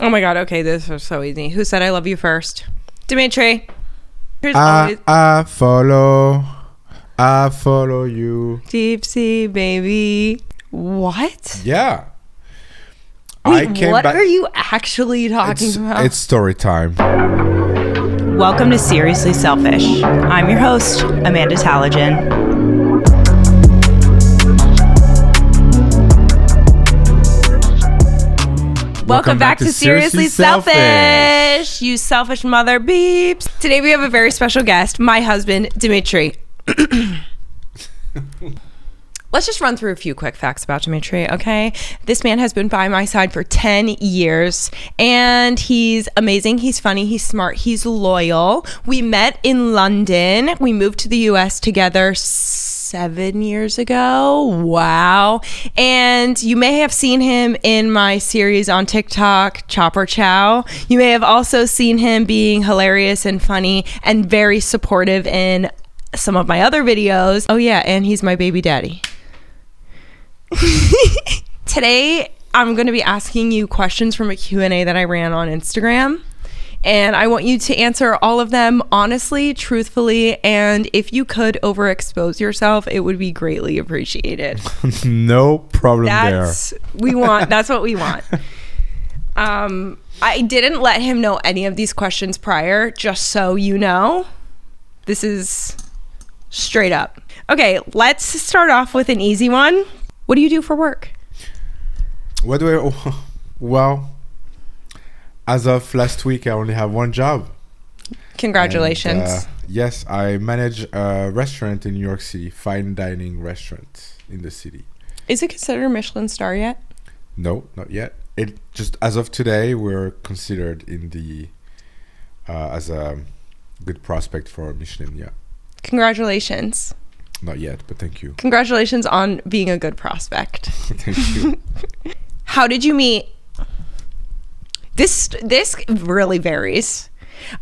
Oh my God. Okay, this was so easy. Who said I love you first? Dimitri. I follow you. Deep sea, baby. What? Yeah. Wait, what are you actually talking about? It's story time. Welcome to Seriously Selfish. I'm your host, Amanda Talajan. Welcome back to Seriously Selfish, you selfish mother beeps. Today we have a very special guest, my husband, Dimitri. Let's just run through a few quick facts about Dimitri, okay? This man has been by my side for 10 years, and he's amazing. He's funny. He's smart. He's loyal. We met in London. We moved to the US together 7 years ago. Wow. And you may have seen him in my series on TikTok, Chopper Chow. You may have also seen him being hilarious and funny and very supportive in some of my other videos. Oh yeah, and he's my baby daddy. Today, I'm going to be asking you questions from a Q&A that I ran on Instagram. And I want you to answer all of them honestly, truthfully, and if you could overexpose yourself, it would be greatly appreciated. No problem That's what we want. I didn't let him know any of these questions prior, just so you know. This is straight up. Okay, let's start off with an easy one. What do you do for work? Well, as of last week, I only have one job. Congratulations. And, yes, I manage a restaurant in New York City, fine dining restaurant in the city. Is it considered a Michelin star yet? No, not yet. It just as of today, we're considered in the as a good prospect for Michelin. Yeah. Congratulations. Not yet, but thank you. Congratulations on being a good prospect. Thank you. How did you meet? This really varies.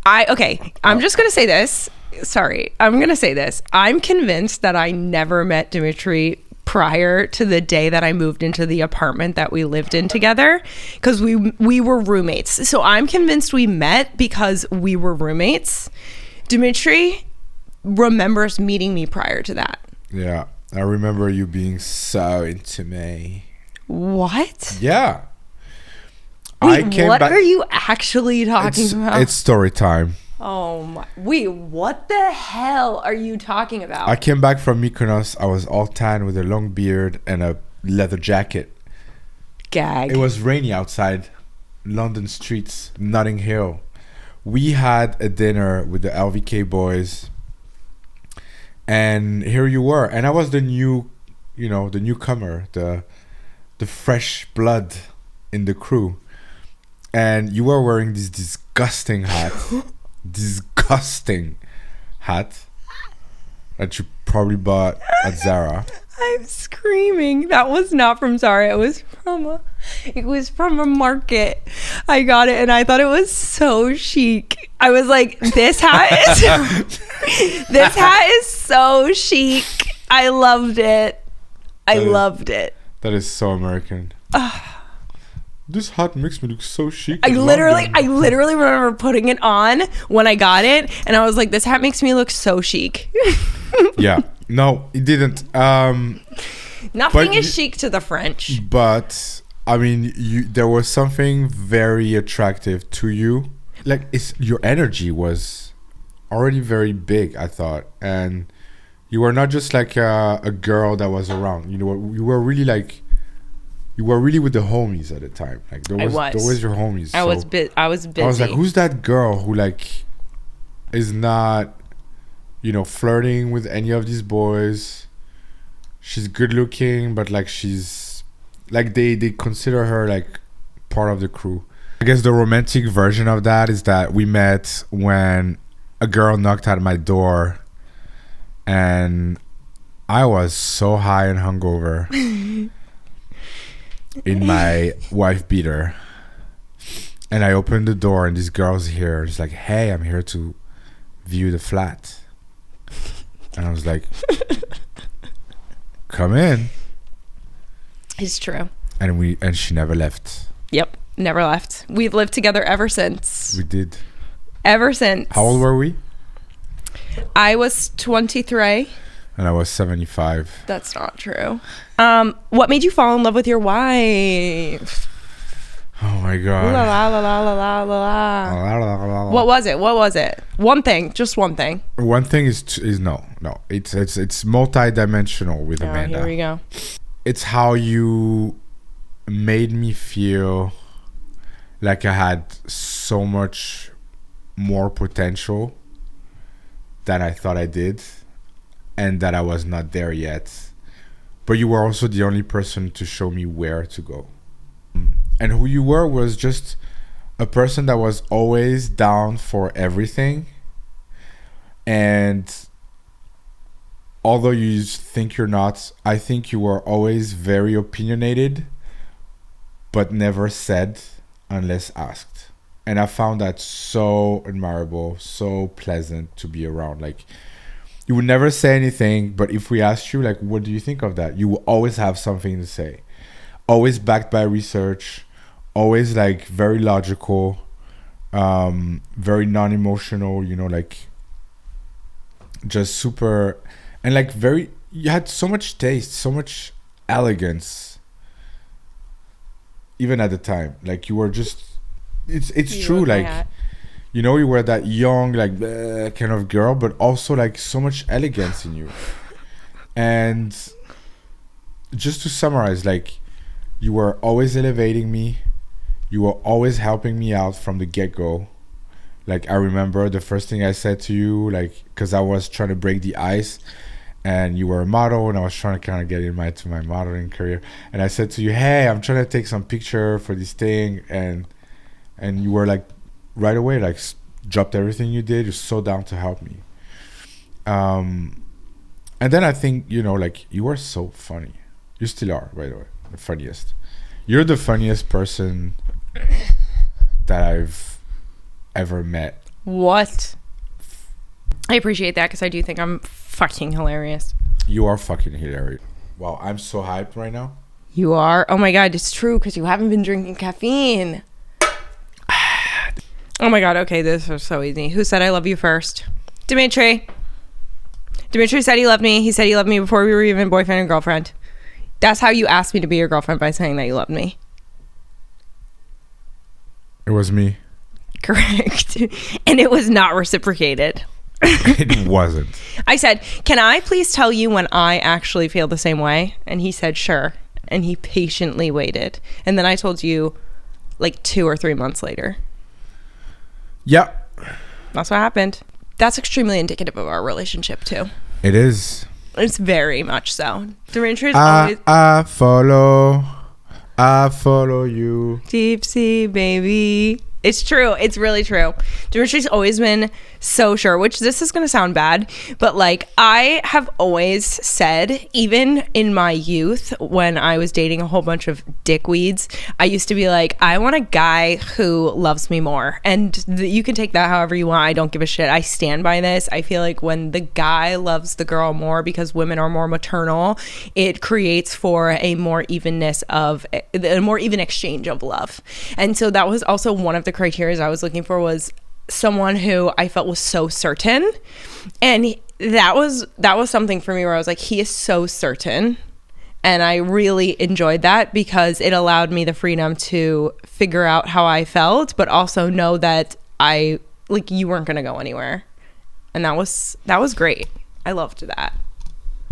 I'm just going to say this. Sorry. I'm going to say this. I'm convinced that I never met Dimitri prior to the day that I moved into the apartment that we lived in together, because we were roommates. So I'm convinced we met because we were roommates. Dimitri remembers meeting me prior to that. Yeah. I remember you being so into me. What? Yeah. Wait, what are you actually talking about? It's story time. Oh my. Wait, what the hell are you talking about? I came back from Mykonos. I was all tan with a long beard and a leather jacket. Gag. It was rainy outside London streets, Notting Hill. We had a dinner with the LVK boys. And here you were. And I was the newcomer, the fresh blood in the crew. And you were wearing this disgusting hat that you probably bought at Zara. I'm screaming. That was not from Zara. It was from a market. I got it and I thought it was so chic. I was like, this hat is so chic. I loved it. Loved it. That is so American. This hat makes me look so chic. I literally remember putting it on when I got it, and I was like, "This hat makes me look so chic." Yeah, no, it didn't. Nothing is chic to the French. But I mean, there was something very attractive to you. Like, your energy was already very big, I thought, and you were not just like a girl that was around. You were really like. You were really with the homies at the time. Like there was your homies. I was busy. I was like, who's that girl who like is not, flirting with any of these boys? She's good looking, but like she's like they consider her like part of the crew. I guess the romantic version of that is that we met when a girl knocked at my door, and I was so high and hungover. In my wife beater, and I opened the door and this girl's here. She's like, "Hey, I'm here to view the flat." And I was like, "Come in." It's true. And she never left. Yep. Never left. We've lived together ever since. We did. Ever since. How old were we? I was 23. And I was 75. That's not true. What made you fall in love with your wife? Oh my God. La la la la la la la. What was it? One thing. Just one thing. One thing is no. It's multi-dimensional with Amanda. Here we go. It's how you made me feel like I had so much more potential than I thought I did, and that I was not there yet. But you were also the only person to show me where to go. And who you were was just a person that was always down for everything. And although you think you're not, I think you were always very opinionated, but never said unless asked. And I found that so admirable, so pleasant to be around. Like, you would never say anything, but if we asked you, like, what do you think of that? You will always have something to say. Always backed by research, always like very logical, very non-emotional, you know, like just super, and like very, you had so much taste, so much elegance, even at the time. Like, you were just, it's true, like, you know, you were that young, like, kind of girl, but also like so much elegance in you. And just to summarize, like, you were always elevating me. You were always helping me out from the get-go. Like, I remember the first thing I said to you, like, because I was trying to break the ice, and you were a model, and I was trying to kind of get into my modeling career. And I said to you, hey, I'm trying to take some picture for this thing. And you were like, right away, like, dropped everything you did. You're so down to help me. And then I think, you know, like, you were so funny. You still are, by the way. The funniest. You're the funniest person that I've ever met. What? I appreciate that, because I do think I'm fucking hilarious. You are fucking hilarious. Wow, I'm so hyped right now. You are? Oh my God, it's true, because you haven't been drinking caffeine. Oh my God, okay, this is so easy. Who said I love you first? Dimitri. Dimitri said he loved me. He said he loved me before we were even boyfriend and girlfriend. That's how you asked me to be your girlfriend, by saying that you loved me. It was me. Correct. And it was not reciprocated. It wasn't. I said, can I please tell you when I actually feel the same way? And he said, sure. And he patiently waited. And then I told you like 2 or 3 months later. Yep. That's what happened. That's extremely indicative of our relationship too. It is. It's very much so. Dimitri's always... I follow you. Deep sea, baby. It's true. It's really true. Dimitri's always been so sure, which this is going to sound bad, but like, I have always said, even in my youth, when I was dating a whole bunch of dickweeds, I used to be like, I want a guy who loves me more. And you can take that however you want. I don't give a shit. I stand by this. I feel like when the guy loves the girl more, because women are more maternal, it creates for a more evenness of a more even exchange of love. And so that was also one of the criteria I was looking for, was someone who I felt was so certain. And that was something for me where I was like, he is so certain. And I really enjoyed that, because it allowed me the freedom to figure out how I felt, but also know that you weren't going to go anywhere. And that was great. I loved that.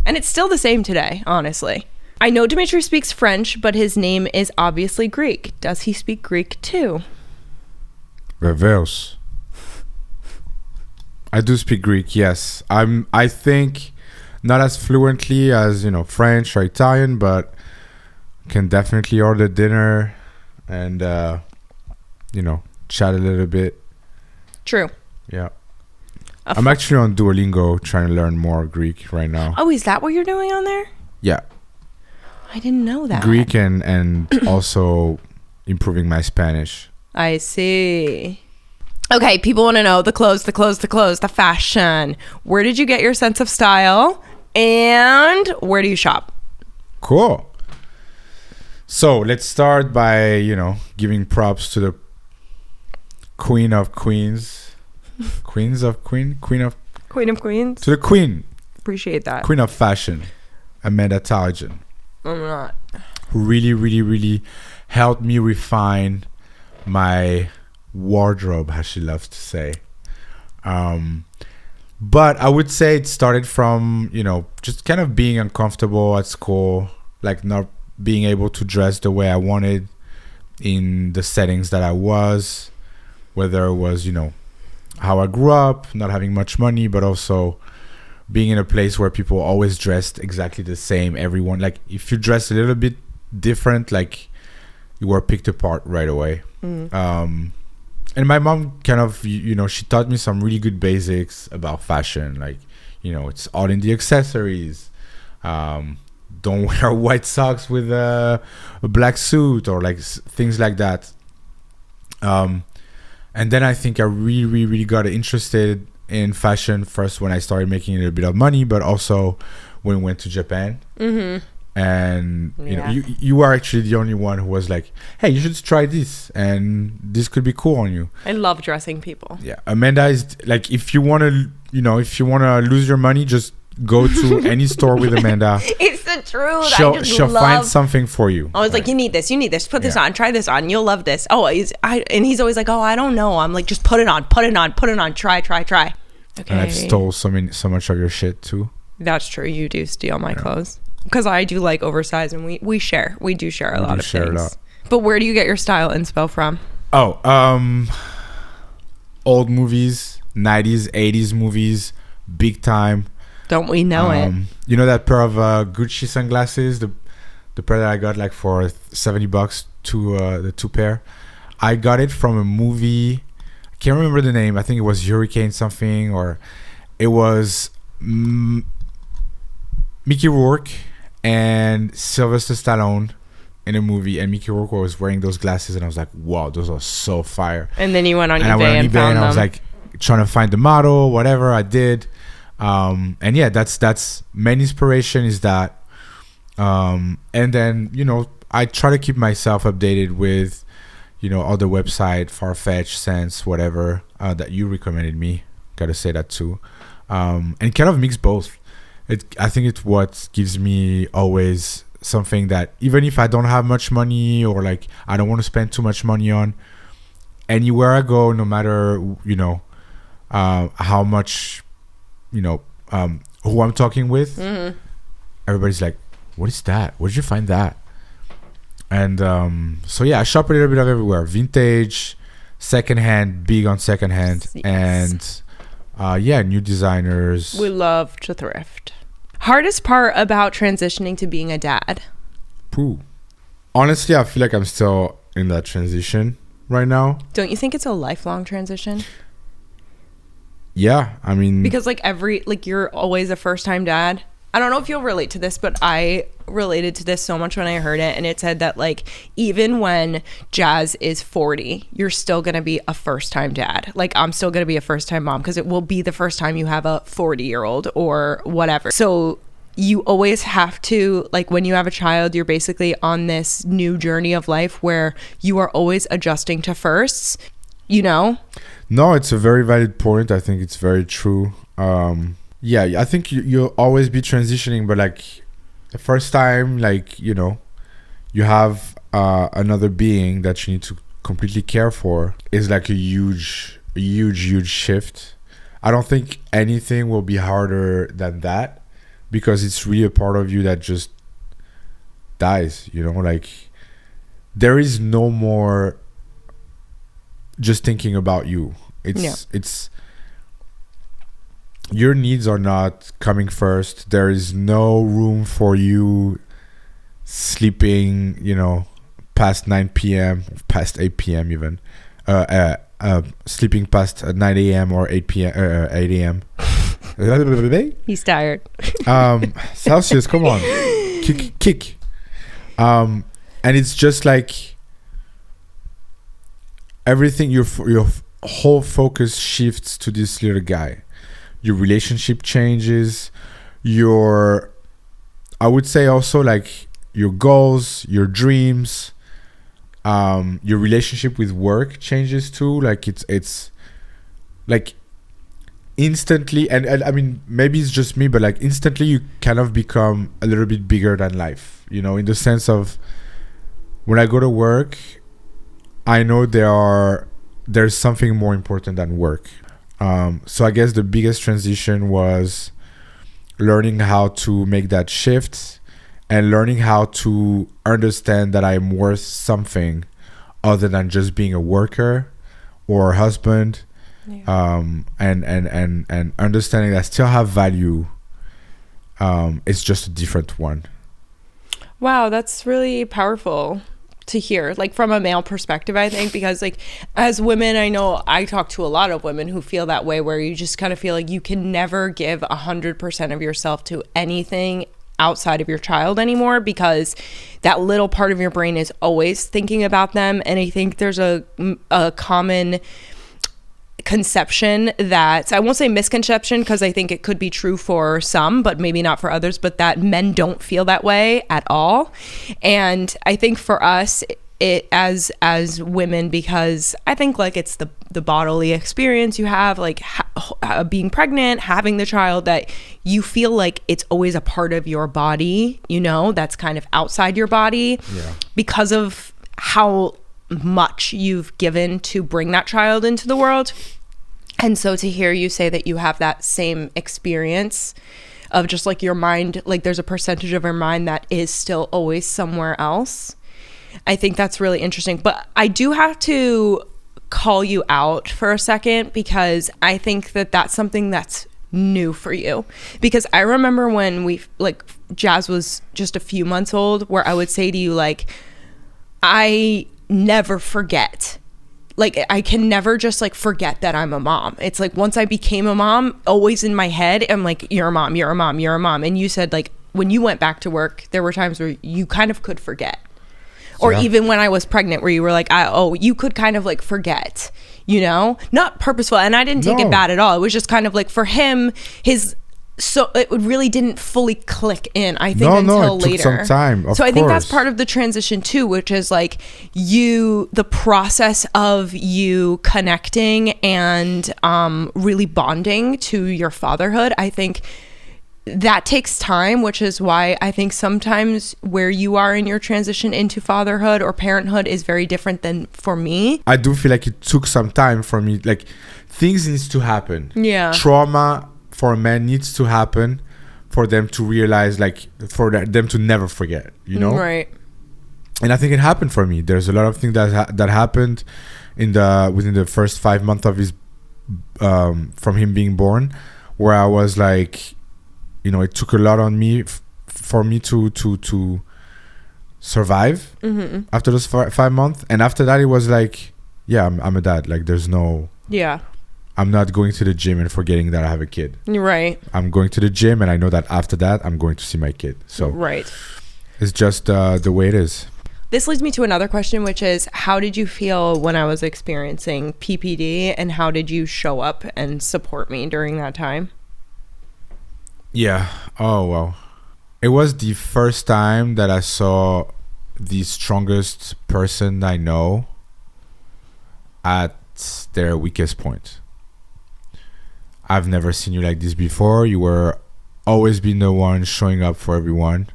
And it's still the same today, honestly. I know Dimitri speaks French, but his name is obviously Greek. Does he speak Greek too? Reverse. I do speak Greek, yes. I think not as fluently as, French or Italian, but can definitely order dinner and, chat a little bit. True. Yeah. I'm actually on Duolingo trying to learn more Greek right now. Oh, is that what you're doing on there? Yeah. I didn't know that. Greek and also improving my Spanish. I see. Okay, people want to know the clothes, the fashion. Where did you get your sense of style? And where do you shop? Cool. So let's start by, giving props to the queen of queens. Queen of Queens. to the queen. Appreciate that. Queen of fashion, Amanda Dimitri, I'm not. who really, really, really helped me refine my wardrobe, as she loves to say. But I would say it started from, just kind of being uncomfortable at school, like not being able to dress the way I wanted in the settings that I was, whether it was, how I grew up, not having much money, but also being in a place where people always dressed exactly the same. Everyone, like, if you dress a little bit different, like, you were picked apart right away. And my mom kind of, she taught me some really good basics about fashion. Like, it's all in the accessories. Don't wear white socks with a black suit or like things like that. And then I think I really, really, really got interested in fashion first when I started making a little bit of money, but also when we went to Japan. And you are actually the only one who was like, hey, you should try this and this could be cool on you. I love dressing people. Yeah, Amanda is like, if you want to lose your money, just go to any store with Amanda. It's the truth. She'll find something for you. I was like, you need this, put this on, try this on, you'll love this. And he's always like, oh, I don't know. I'm like, just put it on, try. Okay. And I've stole so much of your shit too. That's true. You do steal my clothes. Because I do like oversized, and we share. We do share a lot of things. But where do you get your style inspo from? Old movies, 90s, 80s movies, big time. Don't we know it? You know that pair of Gucci sunglasses, the pair that I got like for $70, the two pair. I got it from a movie. I can't remember the name. I think it was Hurricane something, or it was Mickey Rourke and Sylvester Stallone in a movie, and Mickey Rourke was wearing those glasses, and I was like, wow, those are so fire. And then you went on eBay and found them. I was like trying to find the model, whatever. I did. And yeah, that's main inspiration is that. And then, I try to keep myself updated with, other website, Farfetch, Sense, whatever, that you recommended me. Gotta say that too. And kind of mix both. I think it's what gives me always something that even if I don't have much money or like I don't want to spend too much money on, anywhere I go, no matter how much who I'm talking with, everybody's like, what is that? Where did you find that? And so yeah, I shop a little bit of everywhere. Vintage, secondhand, big on secondhand. Yes. And new designers. We love to thrift. Hardest part about transitioning to being a dad? Honestly, I feel like I'm still in that transition right now. Don't you think it's a lifelong transition? Yeah, I mean, because you're always a first-time dad. I don't know if you'll relate to this, but I related to this so much when I heard it, and it said that like even when Jazz is 40, you're still gonna be a first-time dad. Like I'm still gonna be a first-time mom because it will be the first time you have a 40-year-old or whatever. So you always have to, like when you have a child, you're basically on this new journey of life where you are always adjusting to firsts. No, it's a very valid point. I think it's very true. Yeah, I think you'll always be transitioning, but like the first time, like, you have another being that you need to completely care for is like a huge shift. I don't think anything will be harder than that because it's really a part of you that just dies, like there is no more just thinking about you. It's your needs are not coming first. There is no room for you sleeping, past 9 p.m., past 8 p.m. even. Sleeping past 9 a.m. or 8 p.m. 8 a.m. He's tired. Celsius, come on. Kick. And it's just like everything, your whole focus shifts to this little guy. Your relationship changes. I would say also like your goals, your dreams, your relationship with work changes too. Like it's like instantly, and I mean, maybe it's just me, but like instantly you kind of become a little bit bigger than life, you know, in the sense of when I go to work, I know there's something more important than work. So I guess the biggest transition was learning how to make that shift and learning how to understand that I'm worth something other than just being a worker or a husband. Yeah. And understanding that I still have value. It's just a different one. Wow, that's really powerful to hear, like from a male perspective, I think, because like as women, I know I talk to a lot of women who feel that way, where you just kind of feel like you can never give 100% of yourself to anything outside of your child anymore, because that little part of your brain is always thinking about them. And I think there's a common conception that, I won't say misconception, because I think it could be true for some, but maybe not for others, but that men don't feel that way at all. And I think for us, it as women, because I think like it's the bodily experience you have, like being pregnant, having the child, that you feel like it's always a part of your body, you know, that's kind of outside your body. Yeah. Because of how much you've given to bring that child into the world. And so to hear you say that you have that same experience of just like your mind, like there's a percentage of your mind that is still always somewhere else, I think that's really interesting. But I do have to call you out for a second, because I think that that's something that's new for you. Because I remember when Jazz was just a few months old, where I would say to you, like, I never forget, like I can never just like forget that I'm a mom. It's like once I became a mom, always in my head I'm like, you're a mom, you're a mom, you're a mom. And you said like when you went back to work, there were times where you kind of could forget, or even when I was pregnant, where you were like, you could kind of like forget, you know, not purposeful. And I didn't take it bad at all. It was just kind of like for him, so it really didn't fully click in, I think, until later. Took some time. So I think that's part of the transition too, which is like the process of you connecting and really bonding to your fatherhood. I think that takes time, which is why I think sometimes where you are in your transition into fatherhood or parenthood is very different than for me. I do feel like it took some time for me. Like things needs to happen. Yeah. Trauma for a man needs to happen for them to realize, like for them to never forget, you know? Right. And I think it happened for me. There's a lot of things that happened within the first 5 months of his from him being born, where I was like, you know, it took a lot on me for me to survive after those 5 months. And after that, it was like, yeah, I'm a dad. Like there's no, I'm not going to the gym and forgetting that I have a kid. Right. I'm going to the gym and I know that after that I'm going to see my kid. So it's just the way it is. This leads me to another question, which is, how did you feel when I was experiencing PPD, and how did you show up and support me during that time? Yeah. Oh, well. It was the first time that I saw the strongest person I know at their weakest point. I've never seen you like this before. You were always been the one showing up for everyone.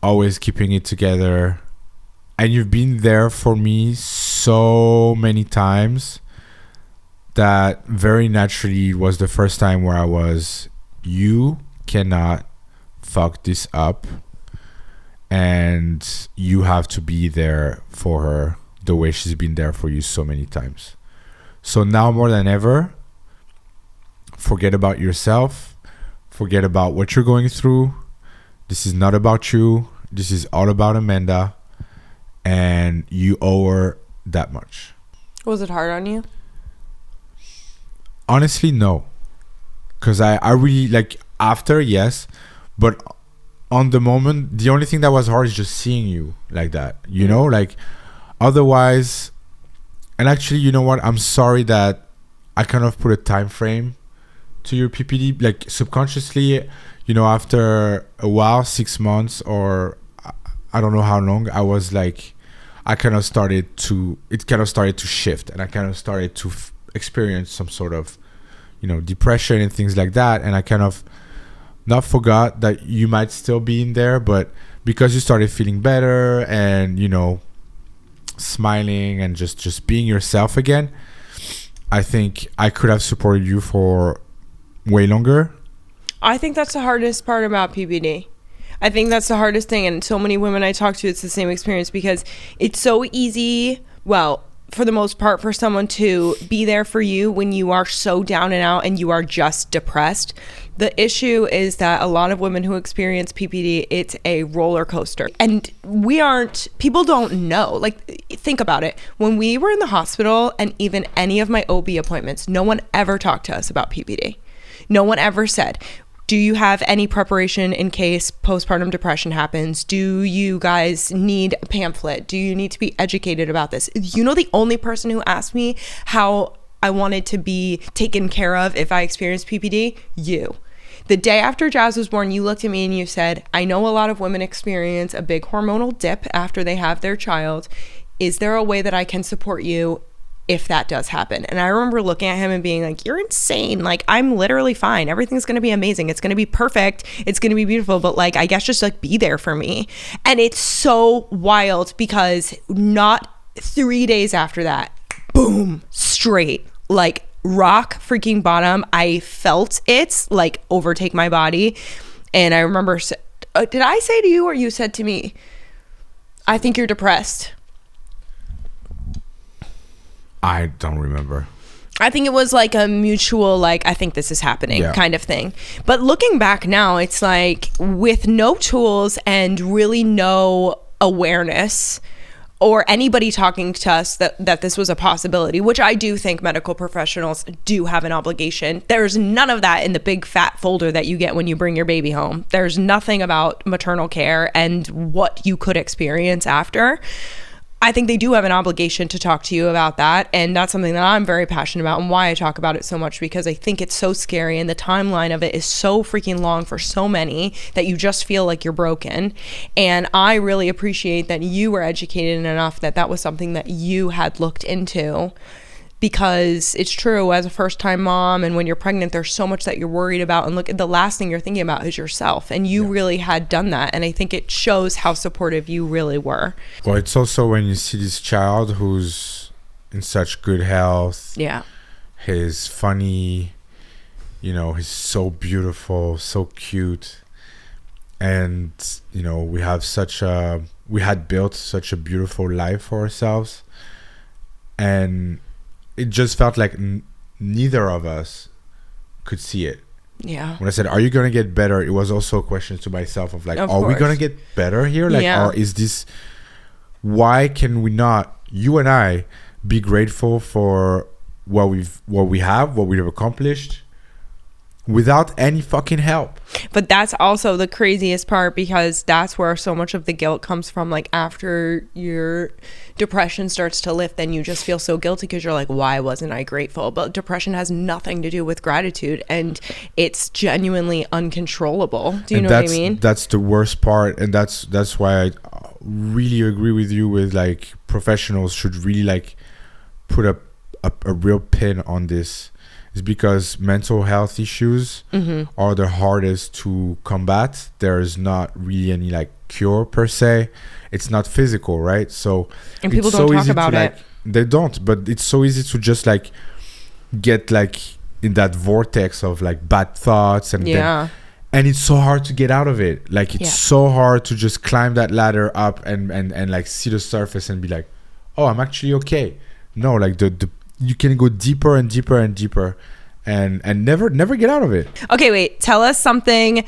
Always keeping it together. And you've been there for me so many times that very naturally was the first time where I was, you cannot fuck this up, and you have to be there for her the way she's been there for you so many times. So now more than ever, forget about yourself, forget about what you're going through. This is not about you. This is all about Amanda, and you owe her that much. Was it hard on you? Honestly, no. Because I really, like, after, yes. But on the moment, the only thing that was hard is just seeing you like that. You know? Like, otherwise... And actually, you know what? I'm sorry that I kind of put a time frame to your PPD. Like, subconsciously, after a while, 6 months or I don't know how long, I was like, it kind of started to shift, and I kind of started to experience some sort of, depression and things like that. And I kind of not forgot that you might still be in there, but because you started feeling better and, smiling and just being yourself again, I think I could have supported you for way longer. I think that's the hardest part about PPD. I think that's the hardest thing, and so many women I talk to, it's the same experience, because it's so easy, well, for the most part, for someone to be there for you when you are so down and out and you are just depressed. The issue is that a lot of women who experience PPD, it's a roller coaster, and people don't know. Like, think about it. When we were in the hospital, and even any of my OB appointments, no one ever talked to us about PPD. No one ever said, do you have any preparation in case postpartum depression happens? Do you guys need a pamphlet? Do you need to be educated about this? The only person who asked me how I wanted to be taken care of if I experienced PPD? You. The day after Jazz was born, you looked at me and you said, I know a lot of women experience a big hormonal dip after they have their child. Is there a way that I can support you if that does happen? And I remember looking at him and being like, you're insane. Like, I'm literally fine. Everything's going to be amazing. It's going to be perfect. It's going to be beautiful. But like, I guess just like be there for me. And it's so wild because not 3 days after that, boom, straight, like rock freaking bottom. I felt it like overtake my body. And I remember, did I say to you or you said to me, I think you're depressed? I don't remember. I think it was like a mutual, like, I think this is happening kind of thing. But looking back now, it's like with no tools and really no awareness or anybody talking to us that this was a possibility, which I do think medical professionals do have an obligation. There's none of that in the big fat folder that you get when you bring your baby home. There's nothing about maternal care and what you could experience after. I think they do have an obligation to talk to you about that. And that's something that I'm very passionate about and why I talk about it so much, because I think it's so scary and the timeline of it is so freaking long for so many that you just feel like you're broken. And I really appreciate that you were educated enough that was something that you had looked into, because it's true, as a first-time mom and when you're pregnant, there's so much that you're worried about, and look, the last thing you're thinking about is yourself, and you really had done that, and I think it shows how supportive you really were. Well, it's also when you see this child who's in such good health, he's funny, he's so beautiful, so cute, and we had built such a beautiful life for ourselves, and it just felt like neither of us could see it. Yeah. When I said, are you going to get better? It was also a question to myself of like, are we going to get better here? Like, or is this, why can we not, you and I, be grateful for what we have accomplished without any fucking help? But that's also the craziest part, because that's where so much of the guilt comes from. Like, after your depression starts to lift, then you just feel so guilty because you're like, why wasn't I grateful? But depression has nothing to do with gratitude, and it's genuinely uncontrollable. Do you know what I mean? That's the worst part, and that's why I really agree with you with like professionals should really like put a real pin on this. Is because mental health issues are the hardest to combat. There's not really any like cure per se. It's not physical, right? So and people don't talk about it. They don't, but it's so easy to just like get like in that vortex of like bad thoughts and and it's so hard to get out of it. Like it's so hard to just climb that ladder up and like see the surface and be like, oh, I'm actually okay. No, like the you can go deeper and deeper and deeper and never get out of it. Okay, wait. Tell us something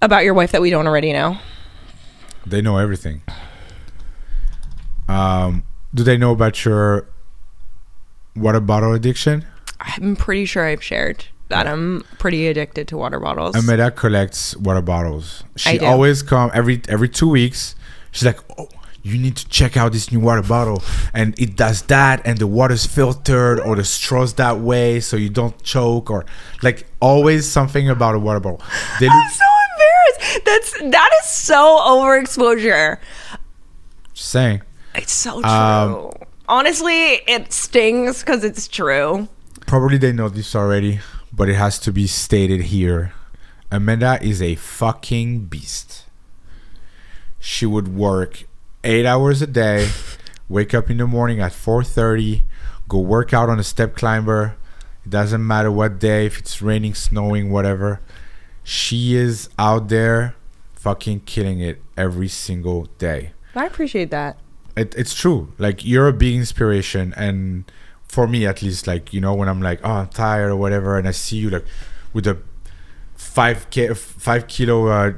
about your wife that we don't already know. They know everything. Do they know about your water bottle addiction? I'm pretty sure I've shared that I'm pretty addicted to water bottles. Amanda collects water bottles. She always comes every 2 weeks. She's like, oh, you need to check out this new water bottle, and it does that, and the water's filtered, or the straw's that way so you don't choke, or like always something about a water bottle. I'm so embarrassed. That is so overexposure. Just saying. It's so true. Honestly, it stings because it's true. Probably they know this already, but it has to be stated here. Amanda is a fucking beast. She would work 8 hours a day, wake up in the morning at 4:30, go work out on a step climber. It doesn't matter what day, if it's raining, snowing, whatever. She is out there fucking killing it every single day. I appreciate that. It's true. Like, you're a big inspiration, and for me at least, like, you know, when I'm like, oh, I'm tired or whatever, and I see you like with a 5 kilo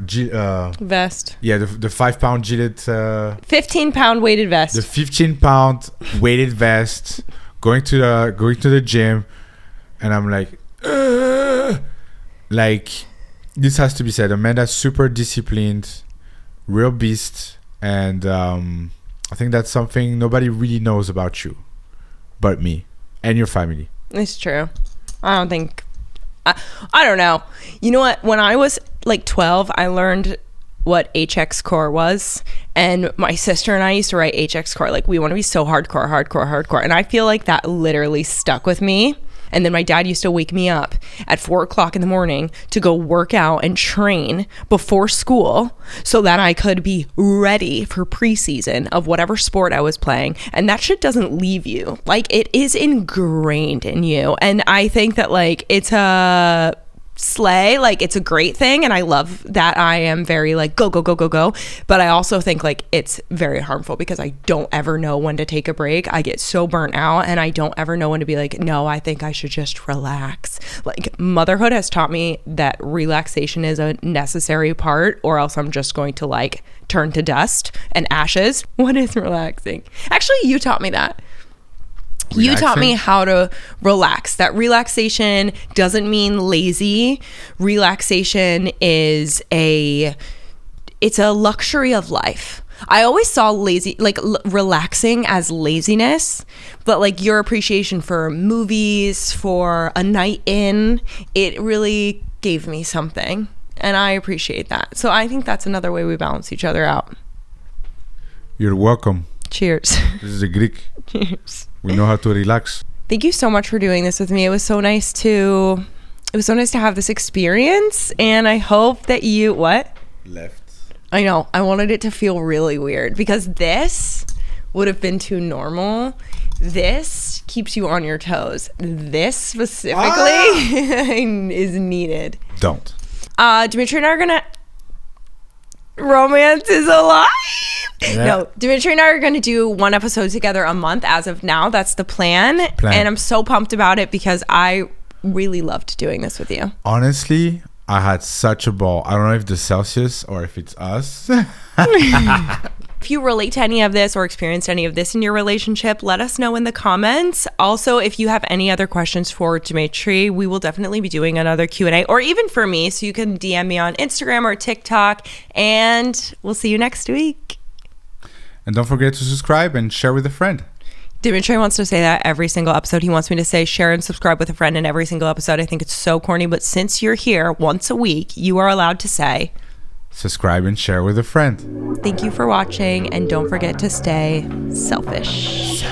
vest. Yeah, the 5 pound Gillette 15-pound weighted vest. The 15-pound weighted vest, going to the gym, and I'm like, ugh! Like, this has to be said. Amanda's super disciplined, real beast, and I think that's something nobody really knows about you but me and your family. It's true. I don't know. You know what? When I was like 12, I learned what HX core was, and my sister and I used to write HX core. Like, we want to be so hardcore, and I feel like that literally stuck with me. And then my dad used to wake me up at 4:00 in the morning to go work out and train before school so that I could be ready for preseason of whatever sport I was playing. And that shit doesn't leave you. Like, it is ingrained in you. And I think that, like, it's a slay, like, it's a great thing, and I love that I am very like go, but I also think like it's very harmful because I don't ever know when to take a break. I get so burnt out, and I don't ever know when to be like, no, I think I should just relax. Like, motherhood has taught me that relaxation is a necessary part, or else I'm just going to like turn to dust and ashes. What is relaxing? Actually, you taught me that. You taught me how to relax. That relaxation doesn't mean lazy. Relaxation is it's a luxury of life. I always saw relaxing as laziness, but like your appreciation for movies, for a night in, it really gave me something, and I appreciate that. So I think that's another way we balance each other out. You're welcome. Cheers. This is a Greek. Cheers. We know how to relax. Thank you so much for doing this with me. It was so nice to have this experience, and I hope that you left. I know. I wanted it to feel really weird because this would have been too normal. This keeps you on your toes. This specifically is needed. Don't. Dimitri and I are gonna romance is alive. Yeah. No, Dimitri and I are going to do one episode together a month as of now. That's the plan. And I'm so pumped about it because I really loved doing this with you. Honestly, I had such a ball. I don't know if the Celsius or if it's us. If you relate to any of this or experienced any of this in your relationship, let us know in the comments. Also, if you have any other questions for Dimitri, we will definitely be doing another Q&A, or even for me, so you can DM me on Instagram or TikTok, and we'll see you next week. And don't forget to subscribe and share with a friend. Dimitri wants to say that every single episode. He wants me to say share and subscribe with a friend in every single episode. I think it's so corny, but since you're here once a week, you are allowed to say subscribe and share with a friend. Thank you for watching, and don't forget to stay selfish.